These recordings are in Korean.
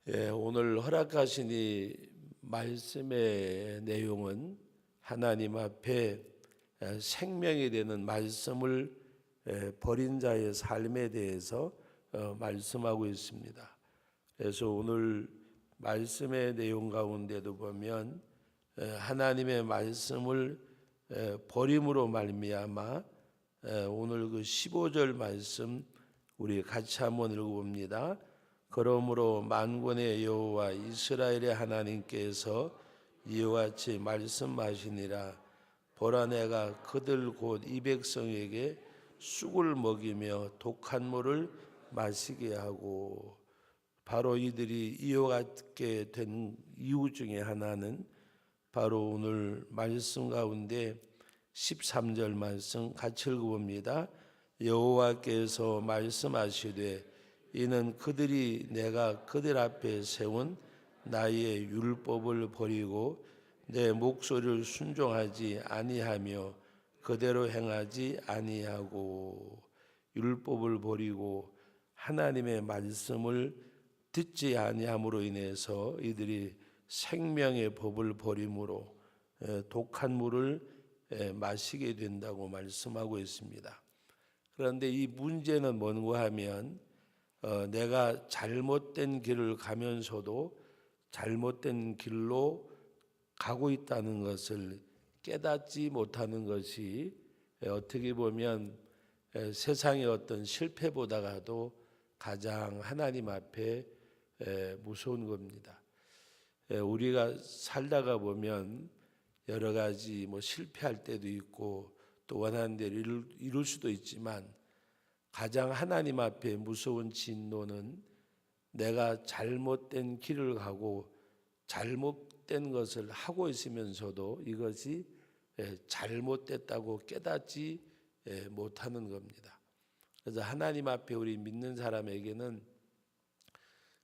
오늘 허락하신 이 말씀의 내용은 하나님 앞에 생명이 되는 말씀을 버린 자의 삶에 대해서 말씀하고 있습니다. 그래서 오늘 말씀의 내용 가운데도 보면 하나님의 말씀을 버림으로 말미암아 오늘 그 15절 말씀 우리 같이 한번 읽어봅니다. 그러므로 만군의 여호와 이스라엘의 하나님께서 이와 같이 말씀하시니라. 보라, 내가 그들 곧 이 백성에게 쑥을 먹이며 독한 물을 마시게 하고, 바로 이들이 이와 같게 된 이유 중에 하나는 바로 오늘 말씀 가운데 13절 말씀 같이 읽어봅니다. 여호와께서 말씀하시되 이는 그들이 내가 그들 앞에 세운 나의 율법을 버리고 내 목소리를 순종하지 아니하며 그대로 행하지 아니하고, 율법을 버리고 하나님의 말씀을 듣지 아니함으로 인해서 이들이 생명의 법을 버림으로 독한 물을 마시게 된다고 말씀하고 있습니다. 그런데 이 문제는 뭔가 하면 내가 잘못된 길을 가면서도 잘못된 길로 가고 있다는 것을 깨닫지 못하는 것이 어떻게 보면 세상의 어떤 실패보다도 가장 하나님 앞에 무서운 겁니다. 우리가 살다가 보면 여러 가지 실패할 때도 있고 또 원하는 대로 이룰 수도 있지만 가장 하나님 앞에 무서운 진노는 내가 잘못된 길을 가고 잘못된 것을 하고 있으면서도 이것이 잘못됐다고 깨닫지 못하는 겁니다. 그래서 하나님 앞에 우리 믿는 사람에게는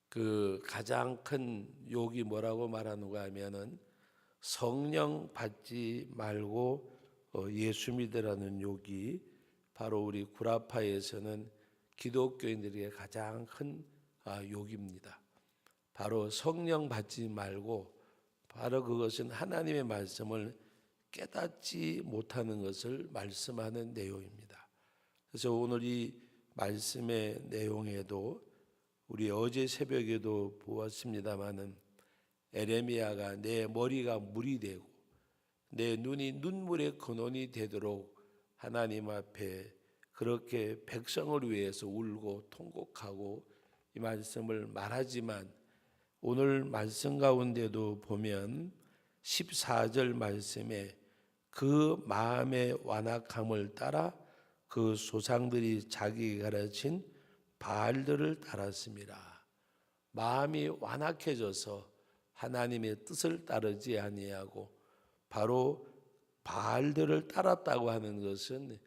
그 가장 큰 욕이 뭐라고 말하는가 하면은 성령 받지 말고 예수 믿으라는 욕이 바로 우리 구라파에서는 기독교인들에게 가장 큰 욕입니다. 바로 성령 받지 말고, 바로 그것은 하나님의 말씀을 깨닫지 못하는 것을 말씀하는 내용입니다. 그래서 오늘 이 말씀의 내용에도 우리 어제 새벽에도 보았습니다마는 에레미야가 내 머리가 물이 되고 내 눈이 눈물의 근원이 되도록 하나님 앞에 그렇게 백성을 위해서 울고 통곡하고 이 말씀을 말하지만, 오늘 말씀 가운데도 보면 14절 말씀에 그 마음의 완악함을 따라 그 조상들이 자기 가르친 바알들을 따랐습니다. 마음이 완악해져서 하나님의 뜻을 따르지 아니하고 바로 바알들을 따랐다고 하는 것은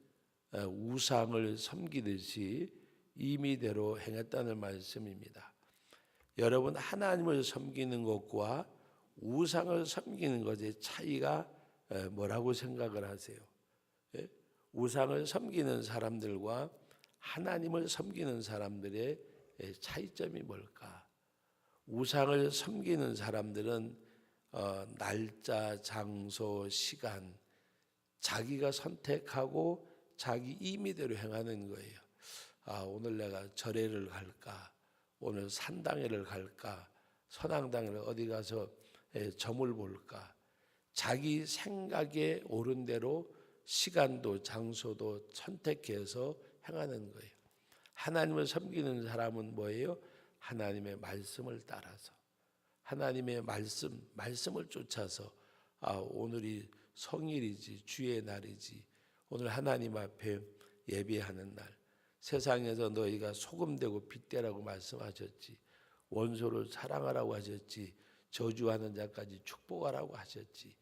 우상을 섬기듯이 임의대로 행했다는 말씀입니다. 여러분, 하나님을 섬기는 것과 우상을 섬기는 것의 차이가 뭐라고 생각을 하세요? 우상을 섬기는 사람들과 하나님을 섬기는 사람들의 차이점이 뭘까? 우상을 섬기는 사람들은 날짜, 장소, 시간 자기가 선택하고 자기 임의대로 행하는 거예요. 오늘 내가 절에를 갈까? 오늘 산당회를 갈까? 선앙당회를 어디 가서 점을 볼까? 자기 생각에 옳은 대로 시간도 장소도 선택해서 행하는 거예요. 하나님을 섬기는 사람은 뭐예요? 하나님의 말씀을 따라서, 하나님의 말씀을 쫓아서 오늘이 성일이지, 주의 날이지, 오늘 하나님 앞에 예배하는 날, 세상에서 너희가 소금되고 빗대라고 말씀하셨지, 원수를 사랑하라고 하셨지, 저주하는 자까지 축복하라고 하셨지.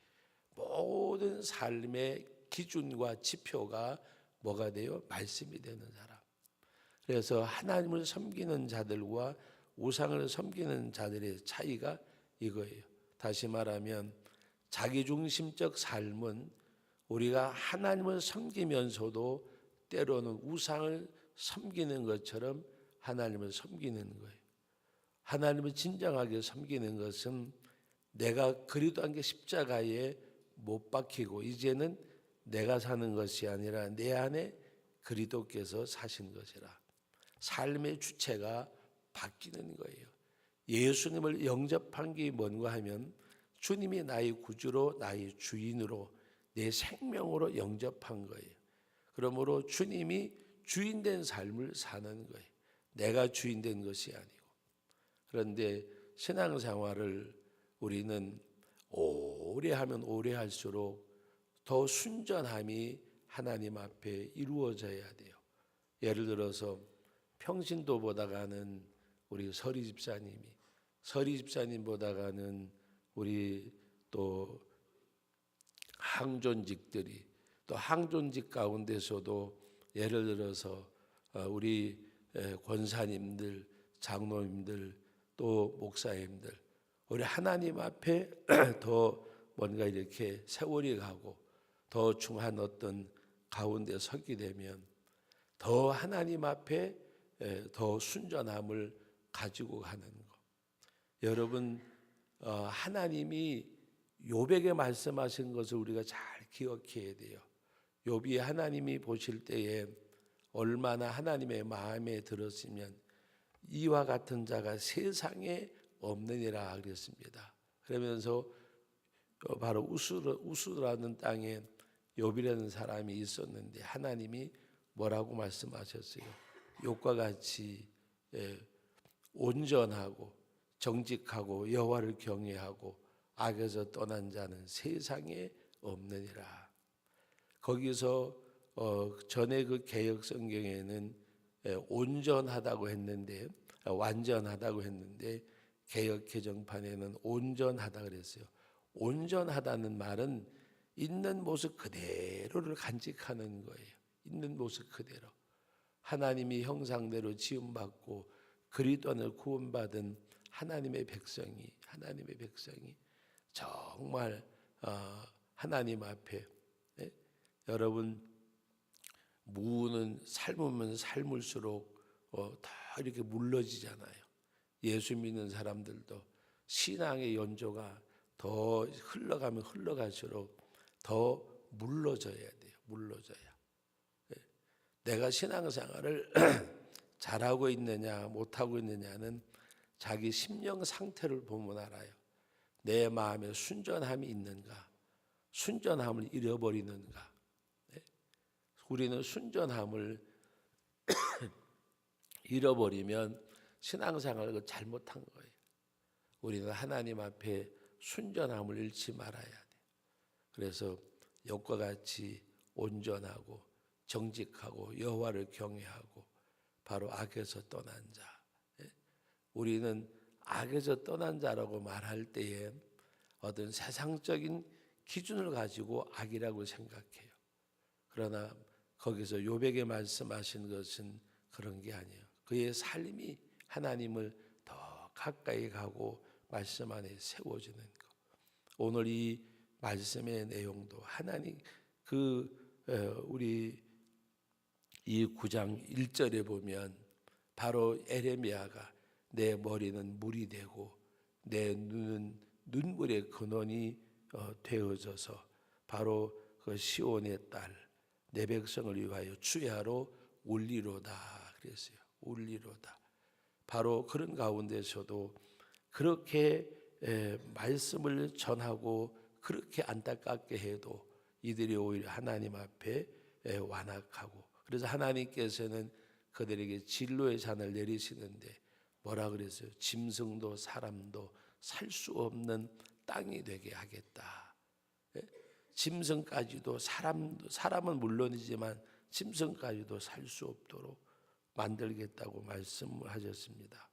모든 삶의 기준과 지표가 뭐가 돼요? 말씀이 되는 사람. 그래서 하나님을 섬기는 자들과 우상을 섬기는 자들의 차이가 이거예요. 다시 말하면 자기중심적 삶은 우리가 하나님을 섬기면서도 때로는 우상을 섬기는 것처럼 하나님을 섬기는 거예요. 하나님을 진정하게 섬기는 것은 내가 그리스도와 함께 십자가에 못 박히고 이제는 내가 사는 것이 아니라 내 안에 그리스도께서 사신 것이라. 삶의 주체가 바뀌는 거예요. 예수님을 영접한 게 뭔가 하면 주님이 나의 구주로 나의 주인으로 내 생명으로 영접한 거예요. 그러므로 주님이 주인된 삶을 사는 거예요. 내가 주인된 것이 아니고. 그런데 신앙생활을 우리는 오래 하면 오래 할수록 더 순전함이 하나님 앞에 이루어져야 돼요. 예를 들어서 평신도 보다가는 우리 서리 집사님보다가는 우리 또 항존직들이, 또 항존직 가운데서도 예를 들어서 우리 권사님들, 장로님들, 또 목사님들, 우리 하나님 앞에 더 뭔가 이렇게 세월이 가고 더 중한 어떤 가운데 서게 되면 더 하나님 앞에 더 순전함을 가지고 가는 것. 여러분, 하나님이 욥에게 말씀하신 것을 우리가 잘 기억해야 돼요. 욥이 하나님이 보실 때에 얼마나 하나님의 마음에 들었으면 이와 같은 자가 세상에 없느니라 그랬습니다. 그러면서 바로 우스라는 땅에 욥이라는 사람이 있었는데 하나님이 뭐라고 말씀하셨어요? 욥과 같이 온전하고 정직하고 여호와를 경외하고 악에서 떠난 자는 세상에 없느니라. 거기서 전에 그 개역 성경에는 온전하다고 했는데, 완전하다고 했는데 개역 개정판에는 온전하다 그랬어요. 온전하다는 말은 있는 모습 그대로를 간직하는 거예요. 있는 모습 그대로. 하나님이 형상대로 지음받고 그리스도 안을 구원받은 하나님의 백성이 정말 하나님 앞에 여러분 무는 삶으면 삶을수록 다 이렇게 물러지잖아요. 예수 믿는 사람들도 신앙의 연조가 더 흘러가면 흘러갈수록 더 물러져야 돼요. 물러져야. 내가 신앙생활을 잘하고 있느냐 못하고 있느냐는 자기 심령 상태를 보면 알아요. 내 마음에 순전함이 있는가, 순전함을 잃어버리는가. 우리는 순전함을 잃어버리면 신앙생활을 잘못한 거예요. 우리는 하나님 앞에 순전함을 잃지 말아야 돼요. 그래서 욥과 같이 온전하고 정직하고 여호와를 경외하고 바로 악에서 떠난 자. 우리는 악에서 떠난 자라고 말할 때에 어떤 세상적인 기준을 가지고 악이라고 생각해요. 그러나 거기서 욥에게 말씀하신 것은 그런 게 아니에요. 그의 삶이 하나님을 더 가까이 가고 말씀 안에 세워지는 것. 오늘 이 말씀의 내용도 하나님 우리 이 9장 1절에 보면 바로 에레미야가 내 머리는 물이 되고 내 눈은 눈물의 근원이 되어져서 바로 그 시온의 딸 내 백성을 위하여 주야로 울리로다 그랬어요. 울리로다. 바로 그런 가운데서도 그렇게 말씀을 전하고 그렇게 안타깝게 해도 이들이 오히려 하나님 앞에 완악하고, 그래서 하나님께서는 그들에게 진로의 잔을 내리시는데 뭐라 그랬어요? 짐승도 사람도 살 수 없는 땅이 되게 하겠다. 짐승까지도 사람은 물론이지만 짐승까지도 살 수 없도록 만들겠다고 말씀을 하셨습니다.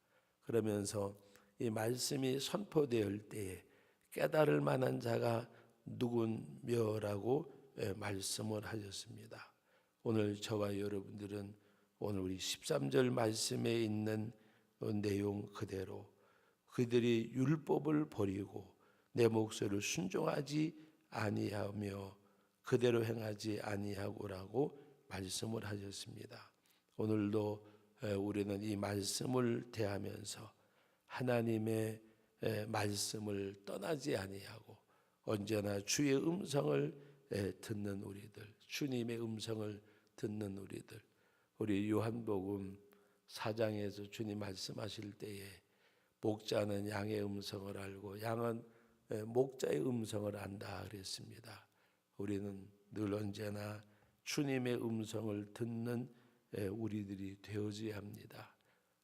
그러면서 이 말씀이 선포될 때에 깨달을 만한 자가 누구며라고 말씀을 하셨습니다. 오늘 저와 여러분들은 오늘 우리 13절 말씀에 있는 내용 그대로 그들이 율법을 버리고 내 목소리를 순종하지 아니하며 그대로 행하지 아니하고라고 말씀을 하셨습니다. 오늘도 우리는 이 말씀을 대하면서 하나님의 말씀을 떠나지 아니하고 언제나 주의 음성을 듣는 우리들, 주님의 음성을 듣는 우리들. 우리 요한복음 4장에서 주님 말씀하실 때에 목자는 양의 음성을 알고 양은 목자의 음성을 안다 그랬습니다. 우리는 늘 언제나 주님의 음성을 듣는 우리들이 되어져야 합니다.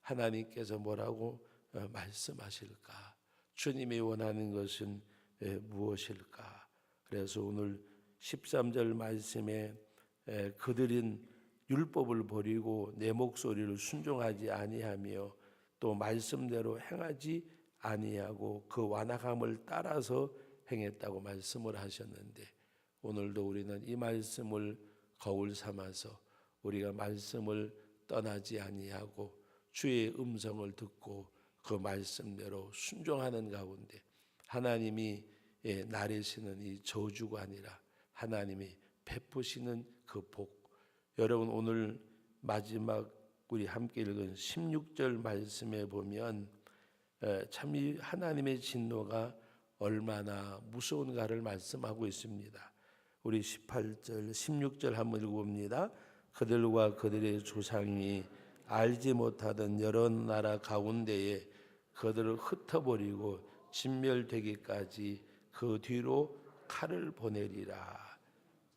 하나님께서 뭐라고 말씀하실까? 주님이 원하는 것은 무엇일까? 그래서 오늘 13절 말씀에 그들은 율법을 버리고 내 목소리를 순종하지 아니하며 또 말씀대로 행하지 아니하고 그 완악함을 따라서 행했다고 말씀을 하셨는데, 오늘도 우리는 이 말씀을 거울 삼아서 우리가 말씀을 떠나지 아니하고 주의 음성을 듣고 그 말씀대로 순종하는 가운데 하나님이 나르시는 이 저주가 아니라 하나님이 베푸시는 그 복. 여러분, 오늘 마지막 우리 함께 읽은 16절 말씀에 보면 참 이 하나님의 진노가 얼마나 무서운가를 말씀하고 있습니다. 우리 18절 16절 한번 읽어봅니다. 그들과 그들의 조상이 알지 못하던 여러 나라 가운데에 그들을 흩어버리고 진멸되기까지 그 뒤로 칼을 보내리라.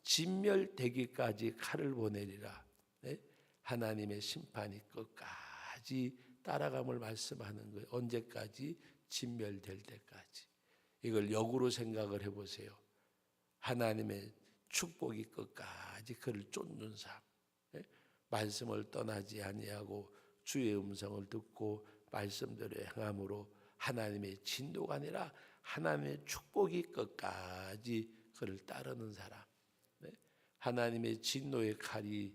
진멸되기까지 칼을 보내리라. 네? 하나님의 심판이 끝까지 따라감을 말씀하는 거예요. 언제까지? 진멸될 때까지. 이걸 역으로 생각을 해보세요. 하나님의 축복이 끝까지 그를 쫓는 삶. 네? 말씀을 떠나지 아니하고 주의 음성을 듣고 말씀대로 행함으로 하나님의 진노가 아니라 하나님의 축복이 끝까지 그를 따르는 사람. 네? 하나님의 진노의 칼이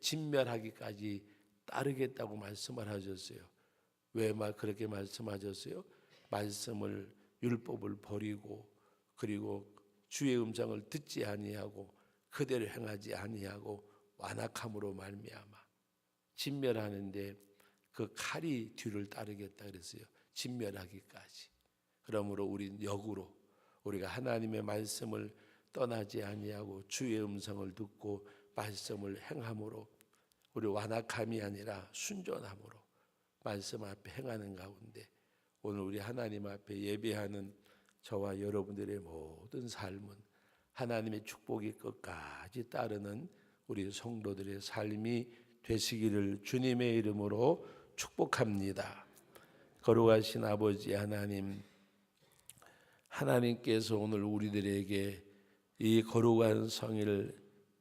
진멸하기까지 따르겠다고 말씀을 하셨어요. 왜 그렇게 말씀하셨어요? 말씀을 율법을 버리고 그리고 주의 음성을 듣지 아니하고 그대로 행하지 아니하고 완악함으로 말미암아 진멸하는데 그 칼이 뒤를 따르겠다 그랬어요. 진멸하기까지. 그러므로 우리는 역으로 우리가 하나님의 말씀을 떠나지 아니하고 주의 음성을 듣고 말씀을 행함으로 우리 완악함이 아니라 순전함으로 말씀 앞에 행하는 가운데 오늘 우리 하나님 앞에 예배하는 저와 여러분들의 모든 삶은 하나님의 축복이 끝까지 따르는 우리 성도들의 삶이 되시기를 주님의 이름으로 축복합니다. 거룩하신 아버지 하나님, 하나님께서 오늘 우리들에게 이 거룩한 성일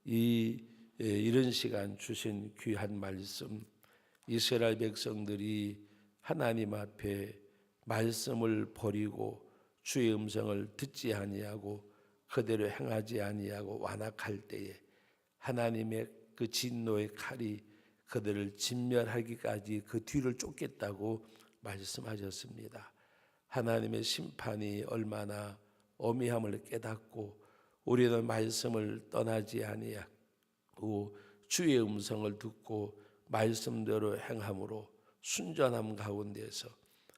이런 시간 주신 귀한 말씀, 이스라엘 백성들이 하나님 앞에 말씀을 버리고 주의 음성을 듣지 아니하고 그대로 행하지 아니하고 완악할 때에 하나님의 그 진노의 칼이 그들을 진멸하기까지 그 뒤를 쫓겠다고 말씀하셨습니다. 하나님의 심판이 얼마나 어미함을 깨닫고 우리는 말씀을 떠나지 아니하고 주의 음성을 듣고 말씀대로 행함으로 순전함 가운데서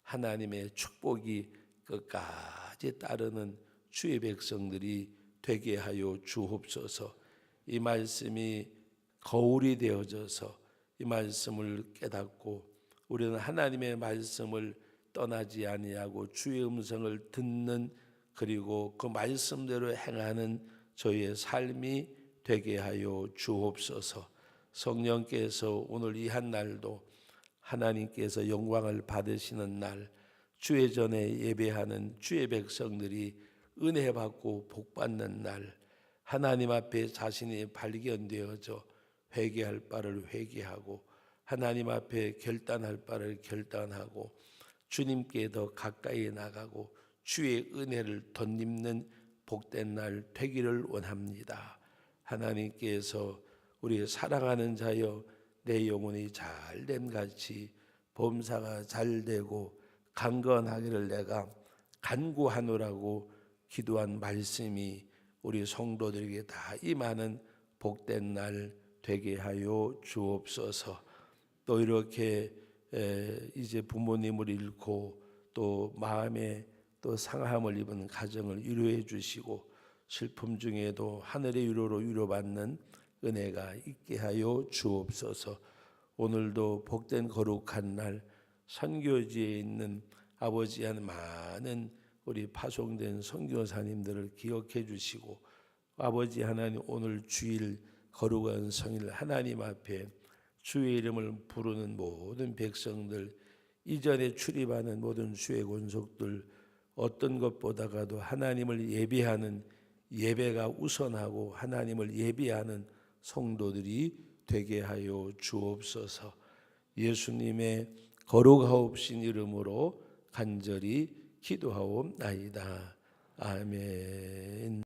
하나님의 축복이 끝까지 따르는 주의 백성들이 되게 하여 주옵소서. 이 말씀이 거울이 되어져서 이 말씀을 깨닫고 우리는 하나님의 말씀을 떠나지 아니하고 주의 음성을 듣는 그리고 그 말씀대로 행하는 저희의 삶이 되게 하여 주옵소서. 성령께서 오늘 이 한 날도 하나님께서 영광을 받으시는 날, 주의 전에 예배하는 주의 백성들이 은혜 받고 복 받는 날, 하나님 앞에 자신이 발견되어져 회개할 바를 회개하고 하나님 앞에 결단할 바를 결단하고 주님께 더 가까이 나가고 주의 은혜를 덧입는 복된 날 되기를 원합니다. 하나님께서 우리 사랑하는 자여 내 영혼이 잘됨 같이 범사가 잘되고 강건하기를 내가 간구하노라고 기도한 말씀이 우리 성도들에게 다 임하는 복된 날 되게 하여 주옵소서. 또 이렇게 이제 부모님을 잃고 또 마음에 또 상함을 입은 가정을 위로해 주시고 슬픔 중에도 하늘의 위로로 위로받는 은혜가 있게 하여 주옵소서. 오늘도 복된 거룩한 날 선교지에 있는 아버지한 많은 우리 파송된 선교사님들을 기억해 주시고 아버지 하나님 오늘 주일 거룩한 성일 하나님 앞에 주의 이름을 부르는 모든 백성들 이전에 출입하는 모든 주의 권속들 어떤 것보다가도 하나님을 예배하는 예배가 우선하고 하나님을 예배하는 성도들이 되게 하여 주옵소서. 예수님의 거룩하옵신 이름으로 간절히 기도하옵나이다. 아멘.